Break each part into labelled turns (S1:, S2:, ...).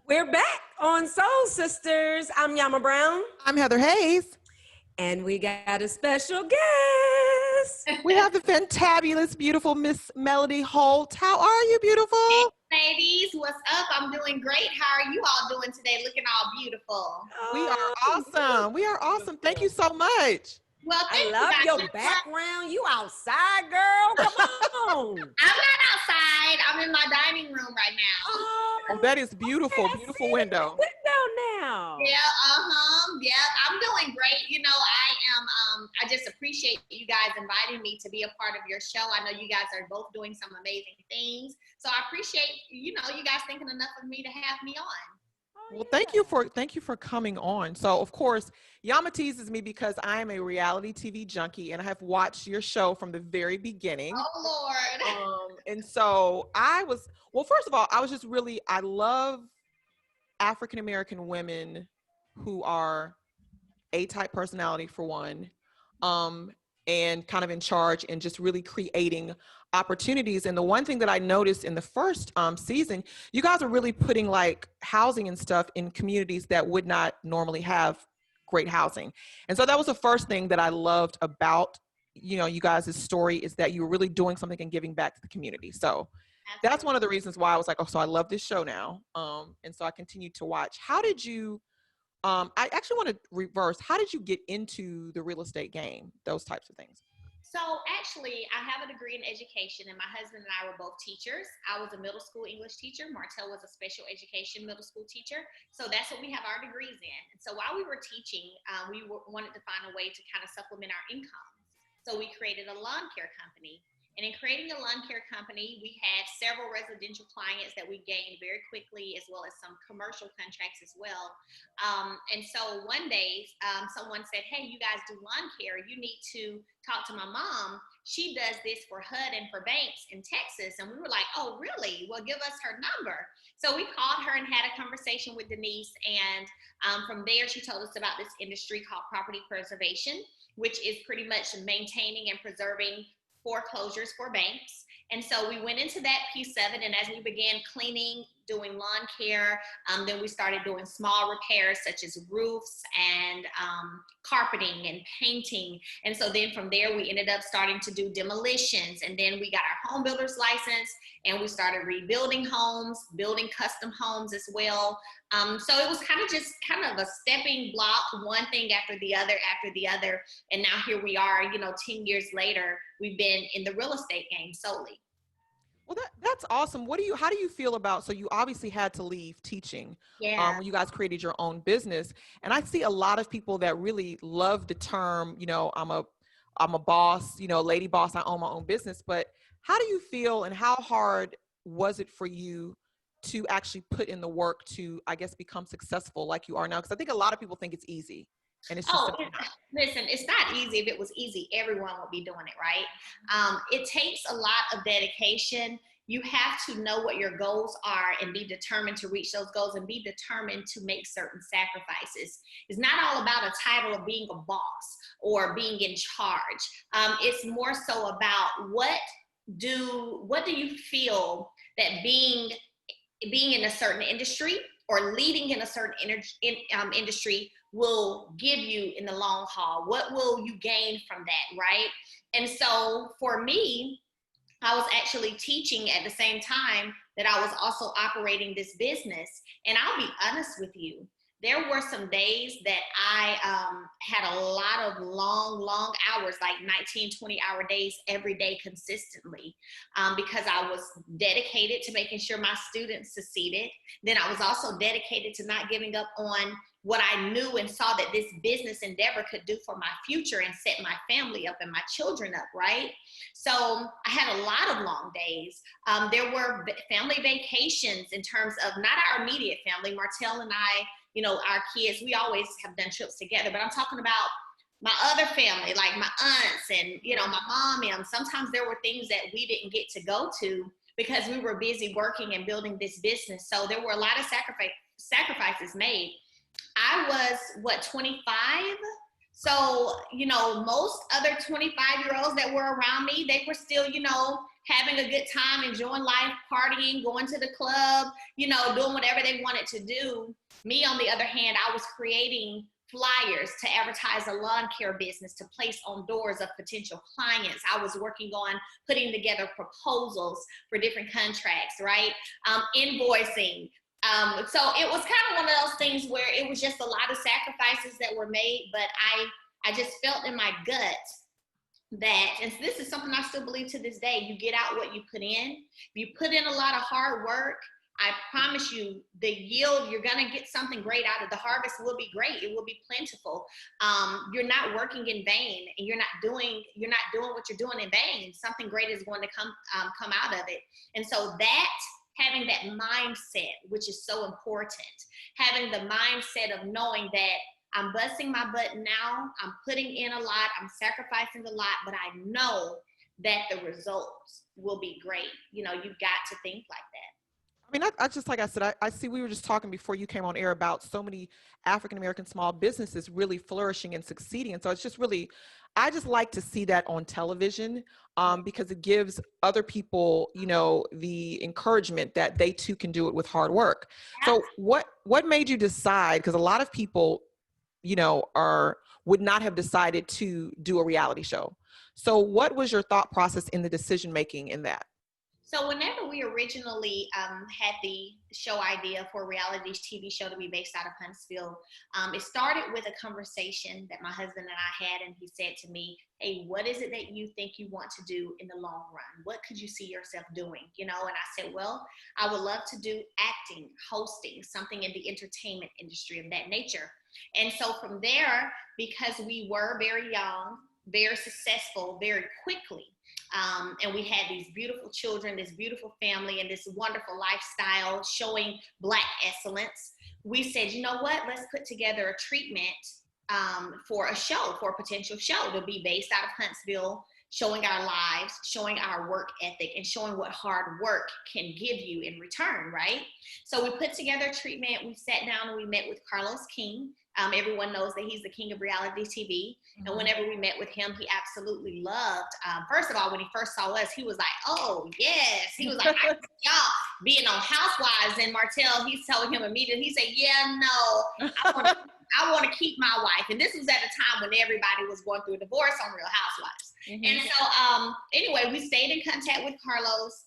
S1: We're back on Soul Sisters. I'm Yama Brown.
S2: I'm Heather Hayes.
S1: And we got a special guest.
S2: We have the fantabulous, beautiful Miss Melody Holt. How are you, beautiful?
S3: Hey, ladies, what's up? I'm doing great. How are you all doing today? Looking all beautiful.
S2: We are awesome. We are awesome. Thank you so much.
S3: Well,
S1: I love your background. You outside, girl. Come on.
S3: I'm not outside. I'm in my dining room right now.
S2: Oh, that is beautiful.
S1: Okay,
S2: beautiful window.
S1: Window now.
S3: Yeah, yeah. I'm doing great. You know, I just appreciate you guys inviting me to be a part of your show. I know you guys are both doing some amazing things. So I appreciate, you guys thinking enough of me to have me on.
S2: Well, thank you for coming on. So, of course, Yama teases me because I am a reality TV junkie and I have watched your show from the very beginning.
S3: Oh, Lord.
S2: And so first of all, I love African-American women who are A-type personality for one, and kind of in charge and just really creating opportunities. And the one thing that I noticed in the first season, you guys are really putting like housing and stuff in communities that would not normally have great housing. And so that was the first thing that I loved about, you guys' story, is that you were really doing something and giving back to the community. So that's one of the reasons why I was like, oh, so I love this show now. And so I continued to watch. How did you, I actually want to reverse. How did you get into the real estate game? Those types of things.
S3: So actually, I have a degree in education, and my husband and I were both teachers. I was a middle school English teacher. Martell was a special education middle school teacher. So that's what we have our degrees in. And so while we were teaching, we wanted to find a way to kind of supplement our income. So we created a lawn care company. And in creating a lawn care company, we had several residential clients that we gained very quickly, as well as some commercial contracts as well. And so one day, someone said, hey, you guys do lawn care. You need to talk to my mom. She does this for HUD and for banks in Texas. And we were like, oh, really? Well, give us her number. So we called her and had a conversation with Denise. And from there, she told us about this industry called property preservation, which is pretty much maintaining and preserving foreclosures for banks. And so we went into that piece of it. And as we began cleaning, doing lawn care, then we started doing small repairs such as roofs and carpeting and painting. And so then from there, we ended up starting to do demolitions. And then we got our home builder's license and we started rebuilding homes, building custom homes as well. So it was kind of a stepping block, one thing after the other. And now here we are, 10 years later, we've been in the real estate game solely.
S2: Well, that's awesome. How do you feel about, so you obviously had to leave teaching when you guys created your own business. And I see a lot of people that really love the term, I'm a boss, lady boss, I own my own business. But how do you feel and how hard was it for you to actually put in the work to, I guess, become successful like you are now? Because I think a lot of people think it's easy. And it's just
S3: listen, it's not easy. If it was easy, everyone would be doing it, right? It takes a lot of dedication. You have to know what your goals are and be determined to reach those goals and be determined to make certain sacrifices. It's not all about a title of being a boss or being in charge. It's more so about what do you feel that being in a certain industry or leading in a certain industry will give you in the long haul? What will you gain from that, right? And so for me, I was actually teaching at the same time that I was also operating this business. And I'll be honest with you, there were some days that I had a lot of long hours, like 19, 20-hour days every day consistently, because I was dedicated to making sure my students succeeded. Then I was also dedicated to not giving up on what I knew and saw that this business endeavor could do for my future and set my family up and my children up, right? So I had a lot of long days. There were family vacations in terms of not our immediate family. Martell and I, our kids, we always have done trips together, but I'm talking about my other family, like my aunts and, my mom. And sometimes there were things that we didn't get to go to because we were busy working and building this business. So there were a lot of sacrifices made. I was, 25? So, most other 25-year-olds that were around me, they were still, having a good time, enjoying life, partying, going to the club, you know, doing whatever they wanted to do. Me, on the other hand, I was creating flyers to advertise a lawn care business to place on doors of potential clients. I was working on putting together proposals for different contracts, right? Invoicing. So it was kind of one of those things where it was just a lot of sacrifices that were made, but I just felt in my gut that, and this is something I still believe to this day, you get out what you put in. If you put in a lot of hard work, I promise you the yield, you're going to get something great out of the harvest. Will be great. It will be plentiful. You're not working in vain, and you're not doing what you're doing in vain. Something great is going to come out of it. And so having that mindset, which is so important, having the mindset of knowing that I'm busting my butt now, I'm putting in a lot, I'm sacrificing a lot, but I know that the results will be great. You know, you've got to think like that.
S2: I mean, I just, like I said, I see we were just talking before you came on air about so many African-American small businesses really flourishing and succeeding. And so it's just really, I just like to see that on television because it gives other people, you know, the encouragement that they too can do it with hard work. So what made you decide? Because a lot of people, you know, would not have decided to do a reality show. So what was your thought process in the decision-making in that?
S3: So whenever we originally had the show idea for a reality TV show to be based out of Huntsville, it started with a conversation that my husband and I had, and he said to me, hey, what is it that you think you want to do in the long run? What could you see yourself doing? You know, and I said, well, I would love to do acting, hosting, something in the entertainment industry of that nature. And so from there, because we were very young, very successful, very quickly, and we had these beautiful children, this beautiful family, and this wonderful lifestyle showing Black excellence, we said, you know what, let's put together a treatment for a potential show to be based out of Huntsville, showing our lives, showing our work ethic, and showing what hard work can give you in return, right? So we put together a treatment. We sat down and we met with Carlos King. Everyone knows that he's the king of reality TV. And whenever we met with him, he absolutely loved, first of all, when he first saw us, he was like, oh, yes. He was like, I see y'all being on Housewives. And Martell, he's telling him immediately, he said, yeah, no, I want to keep my wife. And this was at a time when everybody was going through a divorce on Real Housewives. And so anyway, we stayed in contact with Carlos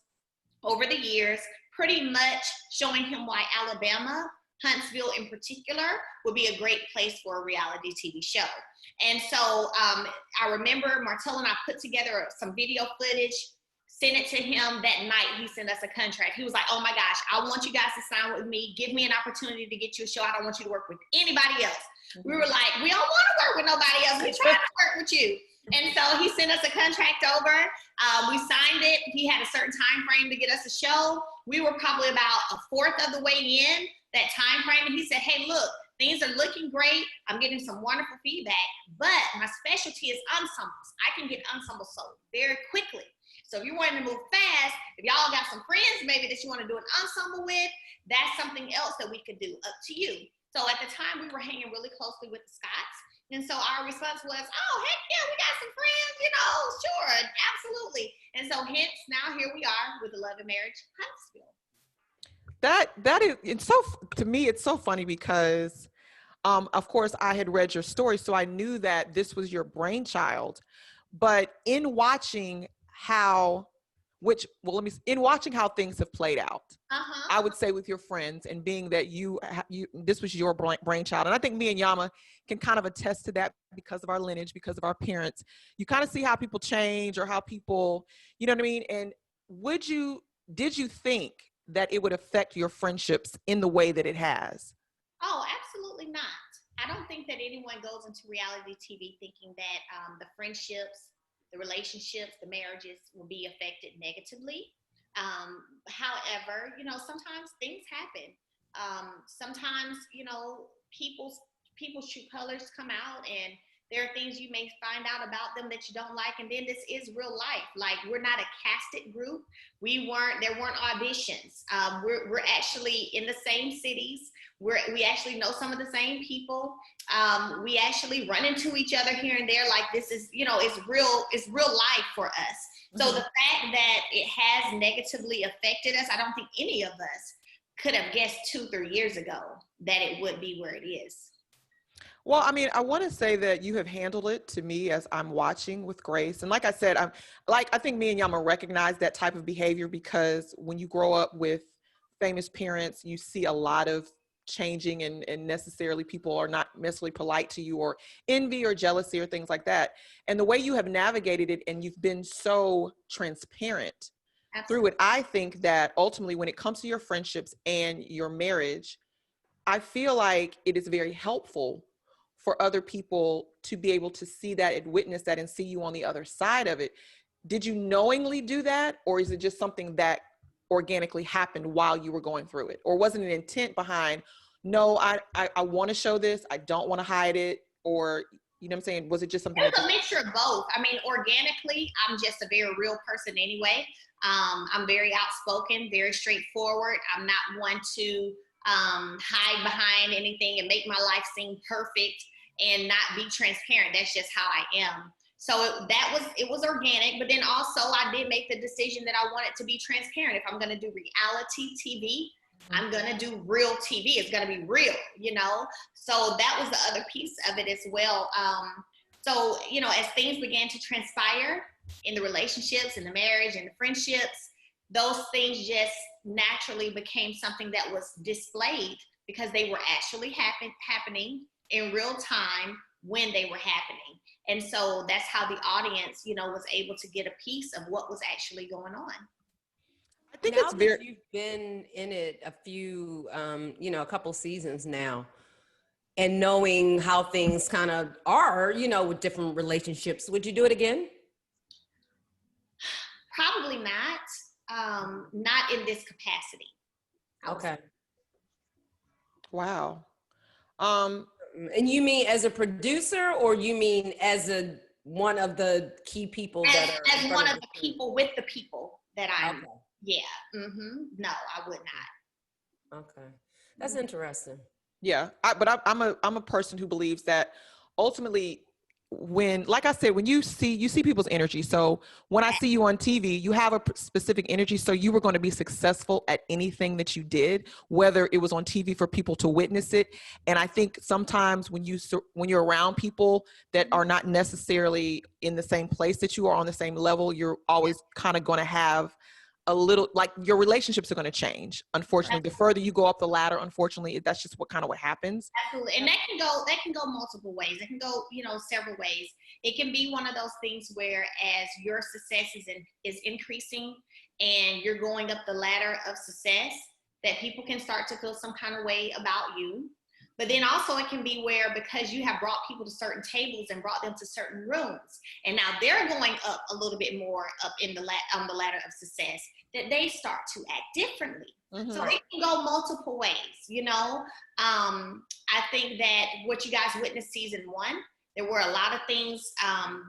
S3: over the years, pretty much showing him why Alabama, Huntsville in particular, would be a great place for a reality TV show. And so I remember Martell and I put together some video footage, sent it to him that night. He sent us a contract. He was like, oh my gosh, I want you guys to sign with me. Give me an opportunity to get you a show. I don't want you to work with anybody else. We were like, we don't want to work with nobody else. We're trying to work with you. And so he sent us a contract over. We signed it. He had a certain time frame to get us a show. We were probably about a fourth of the way in that time frame. And he said, hey, look, things are looking great. I'm getting some wonderful feedback, but my specialty is ensembles. I can get ensembles sold very quickly. So if you're wanting to move fast, if y'all got some friends maybe that you want to do an ensemble with, that's something else that we could do, up to you. So at the time, we were hanging really closely with the Scotts. And so our response was, oh, heck yeah, we got some friends, you know, sure, absolutely. And so hence now here we are with the Love and Marriage Huntsville.
S2: That is, it's so, to me, it's so funny because, of course, I had read your story, so I knew that this was your brainchild. But in watching how, in watching how things have played out, I would say with your friends, and being that you this was your brainchild, and I think me and Yama can kind of attest to that because of our lineage, because of our parents. You kind of see how people change, or how people, you know what I mean? And did you think that it would affect your friendships in the way that it has?
S3: Oh, absolutely not. I don't think that anyone goes into reality TV thinking that the friendships, the relationships, the marriages will be affected negatively. However, you know, sometimes things happen. Sometimes, you know, people's true colors come out, and there are things you may find out about them that you don't like. And then this is real life. Like, we're not a casted group. There weren't auditions. We're actually in the same cities. We actually know some of the same people. We actually run into each other here and there. Like, this is, you know, it's real life for us. So the fact that it has negatively affected us, I don't think any of us could have guessed 2-3 years ago that it would be where it is.
S2: Well, I mean, I want to say that you have handled it to me as I'm watching with grace. And like I said, I think me and Yama recognize that type of behavior because when you grow up with famous parents, you see a lot of changing and necessarily people are not necessarily polite to you or envy or jealousy or things like that. And the way you have navigated it and you've been so transparent through it, I think that ultimately when it comes to your friendships and your marriage, I feel like it is very helpful for other people to be able to see that and witness that and see you on the other side of it. Did you knowingly do that? Or is it just something that organically happened while you were going through it? Or wasn't an intent behind, no, I want to show this, I don't want to hide it? Or, you know what I'm saying? Was it just something?
S3: It was a mixture of both. I mean, organically, I'm just a very real person anyway. I'm very outspoken, very straightforward. I'm not one to hide behind anything and make my life seem perfect and not be transparent. That's just how I am. So it was organic, but then also I did make the decision that I wanted to be transparent. If I'm going to do reality TV, I'm going to do real TV. It's going to be real, you know? So that was the other piece of it as well. So, you know, as things began to transpire in the relationships and the marriage and the friendships, those things just naturally became something that was displayed because they were actually happening in real time when they were happening. And so that's how the audience, you know, was able to get a piece of what was actually going on.
S4: I think now that you've been in it a few, you know, a couple seasons now, and knowing how things kind of are, you know, with different relationships, would you do it again?
S3: Probably not. Not in this capacity.
S4: Okay.
S2: Wow.
S4: And you mean as a producer, or you mean as one of the key people that are
S3: as one of the people with the people that I'm?
S4: Okay.
S3: Yeah. No, I would not.
S4: Okay, that's interesting.
S2: Yeah, but I'm a person who believes that ultimately, when, like I said, when you see people's energy. So when I see you on TV, you have a specific energy. So you were going to be successful at anything that you did, whether it was on TV for people to witness it. And I think sometimes when you're around people that are not necessarily in the same place that you are, on the same level, you're always kind of going to have a little, like, your relationships are going to change. Unfortunately, the further you go up the ladder, unfortunately, that's just what happens.
S3: Absolutely. And that can go multiple ways. It can go, you know, several ways. It can be one of those things where as your success is increasing and you're going up the ladder of success, that people can start to feel some kind of way about you. But then also it can be where, because you have brought people to certain tables and brought them to certain rooms, and now they're going up a little bit more up on the ladder of success, that they start to act differently. Mm-hmm. So it can go multiple ways, you know. I think that what you guys witnessed season 1, there were a lot of things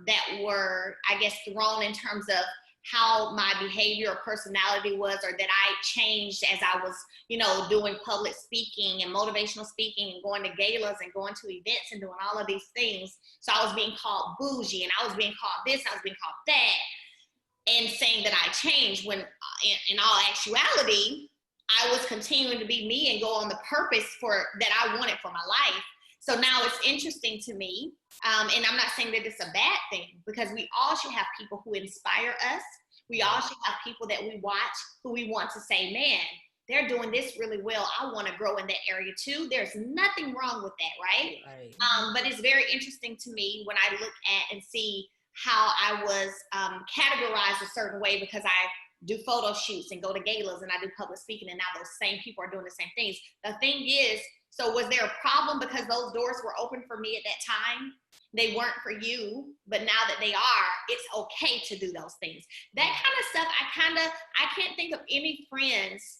S3: that were, I guess, thrown in terms of how my behavior or personality was, or that I changed as I was, you know, doing public speaking and motivational speaking and going to galas and going to events and doing all of these things. So I was being called bougie and I was being called this, I was being called that, and saying that I changed, when in all actuality, I was continuing to be me and go on the purpose that I wanted for my life. So now it's interesting to me, and I'm not saying that it's a bad thing, because we all should have people who inspire us. We all should have people that we watch who we want to say, man, they're doing this really well. I want to grow in that area too. There's nothing wrong with that, right? But it's very interesting to me when I look at and see how I was categorized a certain way because I do photo shoots and go to galas and I do public speaking, and now those same people are doing the same things. The thing is, so was there a problem because those doors were open for me at that time? They weren't for you, but now that they are, it's okay to do those things. That kind of stuff, I can't think of any friends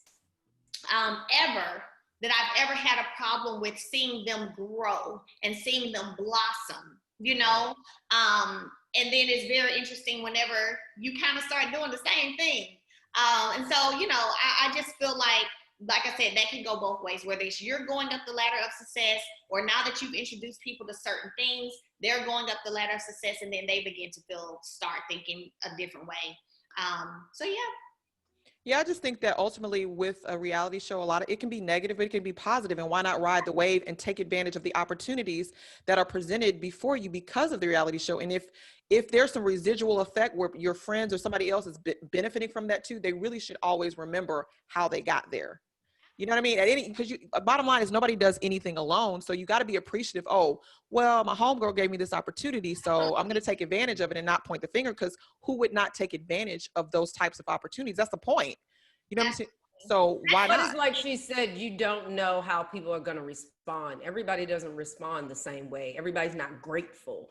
S3: ever that I've ever had a problem with seeing them grow and seeing them blossom, you know? And then it's very interesting whenever you kind of start doing the same thing. And so, you know, I just feel like I said, that can go both ways, whether it's you're going up the ladder of success, or now that you've introduced people to certain things, they're going up the ladder of success, and then they begin to start thinking a different way. So yeah.
S2: Yeah, I just think that ultimately with a reality show, it can be negative, but it can be positive. And why not ride the wave and take advantage of the opportunities that are presented before you because of the reality show? And if there's some residual effect where your friends or somebody else is benefiting from that too, they really should always remember how they got there. You know what I mean? Because bottom line is nobody does anything alone. So you got to be appreciative. Oh, well, my homegirl gave me this opportunity, so I'm going to take advantage of it and not point the finger, because who would not take advantage of those types of opportunities? That's the point. You know what I'm saying? So why
S4: But
S2: not?
S4: it's like she said, you don't know how people are going to respond. Everybody doesn't respond the same way. Everybody's not grateful.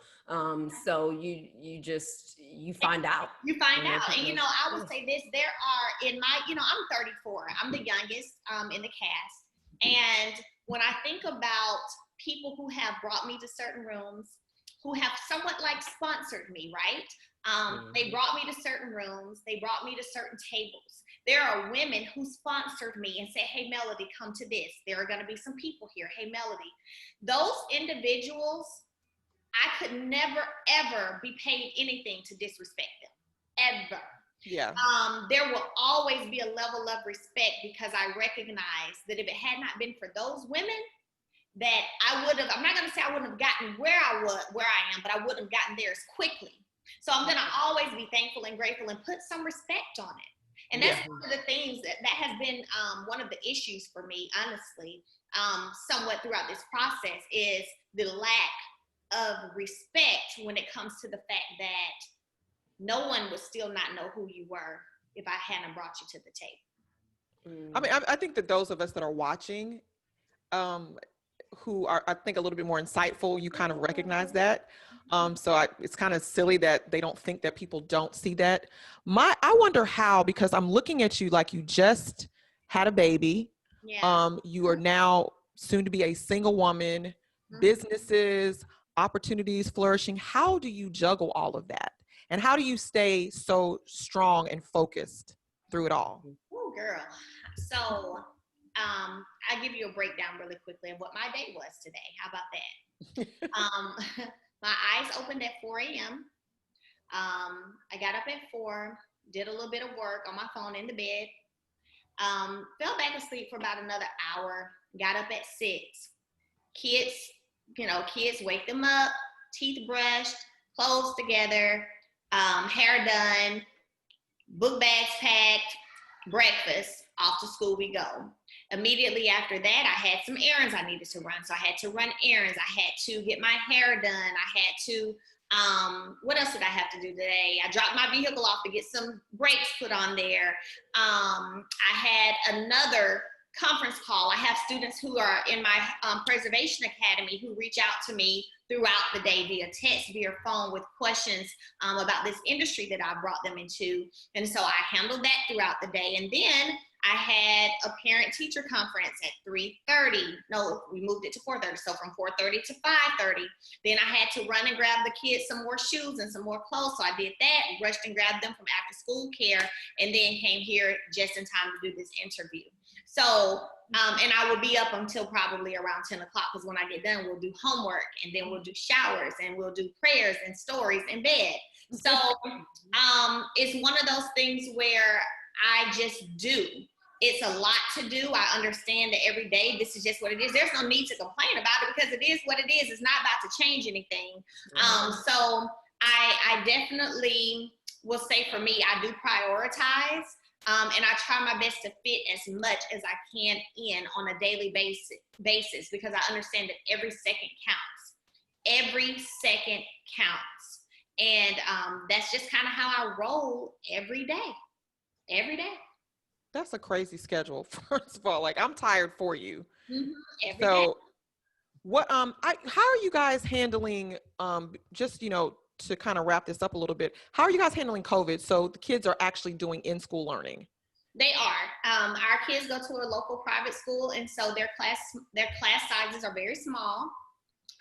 S4: So you find out.
S3: You find out. And, I will say this, there are I'm 34. I'm the youngest in the cast. And when I think about people who have brought me to certain rooms, who have somewhat like sponsored me, right? They brought me to certain rooms. They brought me to certain tables. There are women who sponsored me and say, hey, Melody, come to this. There are going to be some people here. Hey, Melody. Those individuals, I could never, ever be paid anything to disrespect them, ever.
S2: Yeah.
S3: There will always be a level of respect, because I recognize that if it had not been for those women, that I'm not going to say I wouldn't have gotten where I am, but I wouldn't have gotten there as quickly. So I'm going to always be thankful and grateful and put some respect on it. And that's one of the things that has been one of the issues for me, honestly, somewhat throughout this process, is the lack of respect when it comes to the fact that no one would still not know who you were if I hadn't brought you to the table.
S2: I mean, I think that those of us that are watching, who are, I think, a little bit more insightful, you kind of recognize that. It's kind of silly that they don't think that people don't see that. I wonder how, because I'm looking at you like you just had a baby.
S3: Yeah.
S2: You are now soon to be a single woman, businesses, opportunities flourishing. How do you juggle all of that? And how do you stay so strong and focused through it all?
S3: Oh, girl. So I'll give you a breakdown really quickly of what my day was today. How about that? My eyes opened at 4 a.m. I got up at 4, did a little bit of work on my phone in the bed, fell back asleep for about another hour, got up at 6. Kids wake them up, teeth brushed, clothes together, hair done, book bags packed, breakfast, off to school we go. Immediately after that, I had some errands I needed to run. So I had to run errands. I had to get my hair done. I had to, what else did I have to do today? I dropped my vehicle off to get some brakes put on there. I had another conference call. I have students who are in my preservation academy who reach out to me throughout the day via text, via phone, with questions about this industry that I brought them into. And so I handled that throughout the day. And then I had a parent-teacher conference at 3:30. No, we moved it to 4:30. So from 4:30 to 5:30. Then I had to run and grab the kids some more shoes and some more clothes. So I did that, rushed and grabbed them from after school care, and then came here just in time to do this interview. So, and I will be up until probably around 10 o'clock, because when I get done, we'll do homework, and then we'll do showers, and we'll do prayers and stories in bed. So it's one of those things where I just do. It's a lot to do. I understand that every day, this is just what it is. There's no need to complain about it, because it is what it is. It's not about to change anything. So I definitely will say, for me, I do prioritize. And I try my best to fit as much as I can in on a daily basis, because I understand that every second counts. Every second counts. And that's just kind of how I roll every day. Every day.
S2: That's a crazy schedule. First of all, like, I'm tired for you.
S3: Every day.
S2: What how are you guys handling just, to kind of wrap this up a little bit, how are you guys handling COVID? So the kids are actually doing in-school learning.
S3: They are. Our kids go to a local private school, and so their class sizes are very small.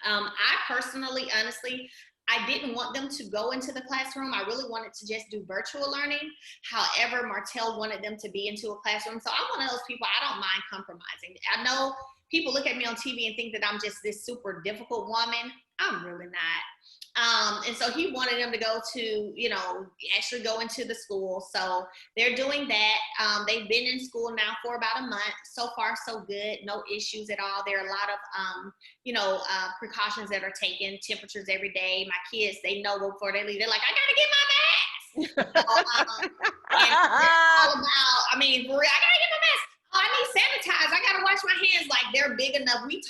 S3: I personally, honestly, I didn't want them to go into the classroom. I really wanted to just do virtual learning. However, Martell wanted them to be into a classroom. So I'm one of those people, I don't mind compromising. I know people look at me on TV and think that I'm just this super difficult woman. I'm really not. And so he wanted them to go to, actually go into the school. So they're doing that. They've been in school now for about a month. So far, so good. No issues at all. There are a lot of, precautions that are taken, temperatures every day. My kids, they know before they leave, they're like, I got to get my mask. So, and all about, for real, I got to get my mask. Oh, I need sanitize. I got to wash my hands. Like, they're big enough. We've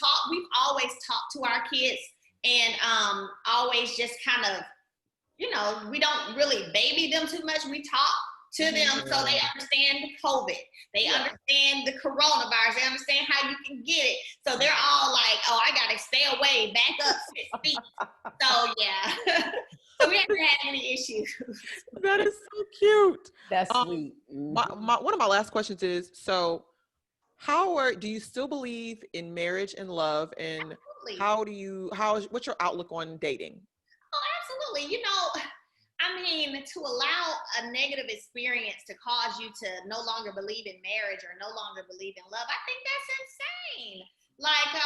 S3: always talked to our kids. And always just kind of, we don't really baby them too much. We talk to them so they understand COVID. They understand the coronavirus. They understand how you can get it. So they're all like, oh, I got to stay away, back up 6 feet. So, yeah. So we haven't had any issues.
S2: That is so cute.
S4: That's sweet.
S2: One of my last questions is, so do you still believe in marriage and love, and
S3: Absolutely.
S2: what's your outlook on dating?
S3: Oh, absolutely. To allow a negative experience to cause you to no longer believe in marriage or no longer believe in love, I think that's insane. Like,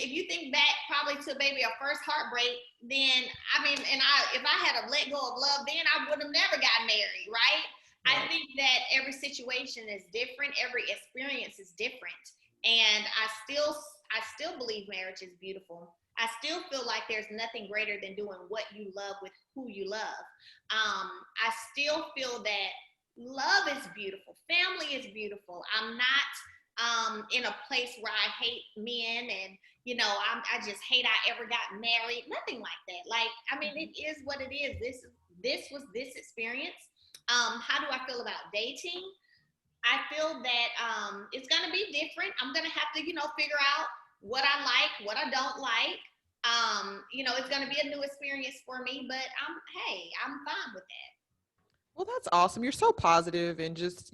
S3: if you think back probably to maybe a first heartbreak, then, if I had let go of love, then I would have never gotten married, right? I think that every situation is different. Every experience is different. And I still believe marriage is beautiful. I still feel like there's nothing greater than doing what you love with who you love. I still feel that love is beautiful. Family is beautiful. I'm not in a place where I hate men and, I just hate I ever got married. Nothing like that. It is what it is. This was this experience. How do I feel about dating? I feel that it's going to be different. I'm going to have to, figure out what I like, what I don't like. It's going to be a new experience for me, but I'm fine with that.
S2: Well, that's awesome. You're so positive and just,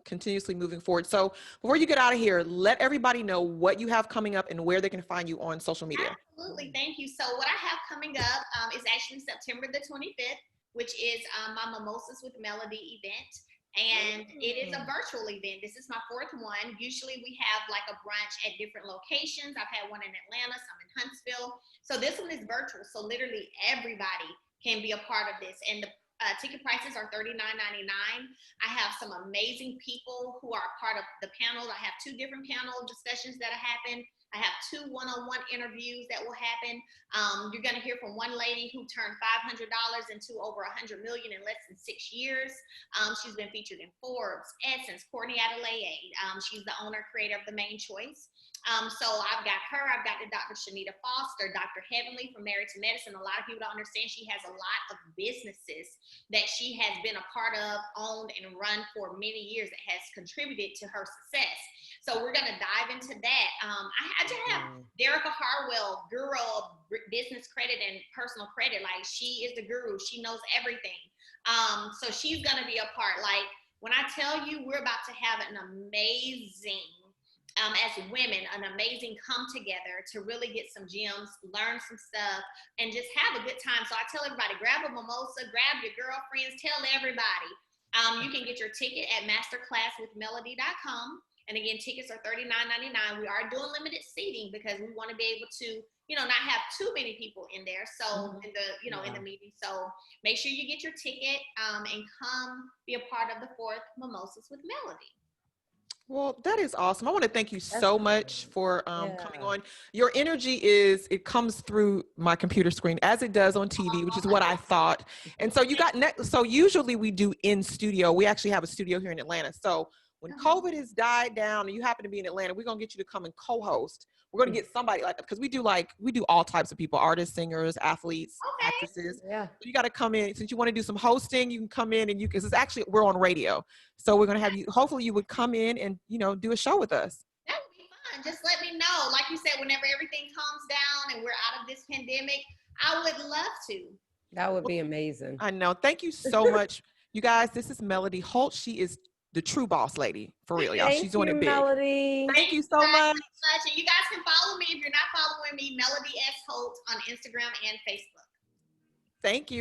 S2: continuously moving forward. So before you get out of here, let everybody know what you have coming up and where they can find you on social media.
S3: Absolutely. Thank you. So what I have coming up is actually September the 25th, which is my Mimosas with Melody event. And it is a virtual event. This is my 4th one. Usually we have like a brunch at different locations. I've had one in Atlanta, some in Huntsville. So this one is virtual. So literally everybody can be a part of this. And the ticket prices are $39.99. I have some amazing people who are part of the panel. I have 2 different panel discussions that happen. I have 2 one-on-one interviews that will happen. You're going to hear from one lady who turned $500 into over $100 million in less than 6 years. She's been featured in Forbes, Essence, Courtney Adelaide. She's the owner, creator of The Main Choice. So I've got her. I've got the Dr. Shanita Foster, Dr. Heavenly from Married to Medicine. A lot of people don't understand she has a lot of businesses that she has been a part of, owned, and run for many years that has contributed to her success. So we're going to dive into that. I just have Derica Harwell, guru of business credit and personal credit. Like, she is the guru. She knows everything. So she's going to be a part. Like, when I tell you we're about to have an amazing, as women, an amazing come together to really get some gems, learn some stuff, and just have a good time. So I tell everybody, grab a mimosa, grab your girlfriends, tell everybody. You can get your ticket at masterclasswithmelody.com. And again, tickets are $39.99. We are doing limited seating because we want to be able to, not have too many people in there. So in the meeting. So make sure you get your ticket and come be a part of the 4th Mimosas with Melody.
S2: Well, that is awesome. I want to thank you so much for coming on. Your energy it comes through my computer screen as it does on TV, which is what I thought. And so so usually we do in studio. We actually have a studio here in Atlanta. So when COVID has died down and you happen to be in Atlanta, we're going to get you to come and co-host. We're going to get somebody because we do all types of people, artists, singers, athletes, actresses. Yeah. So you got to come in. Since you want to do some hosting, you can come in and because it's actually, we're on radio. So we're going to have you, hopefully you would come in and, do a show with us.
S3: That would be fun. Just let me know. Like you said, whenever everything calms down and we're out of this pandemic, I would love to.
S4: That would be amazing.
S2: I know. Thank you so much. You guys, this is Melody Holt. She is the true boss lady, for real, y'all. She's doing it big.
S4: Melody.
S2: Thank you so much.
S3: And you guys can follow me if you're not following me, Melody S. Holt on Instagram and Facebook.
S2: Thank you.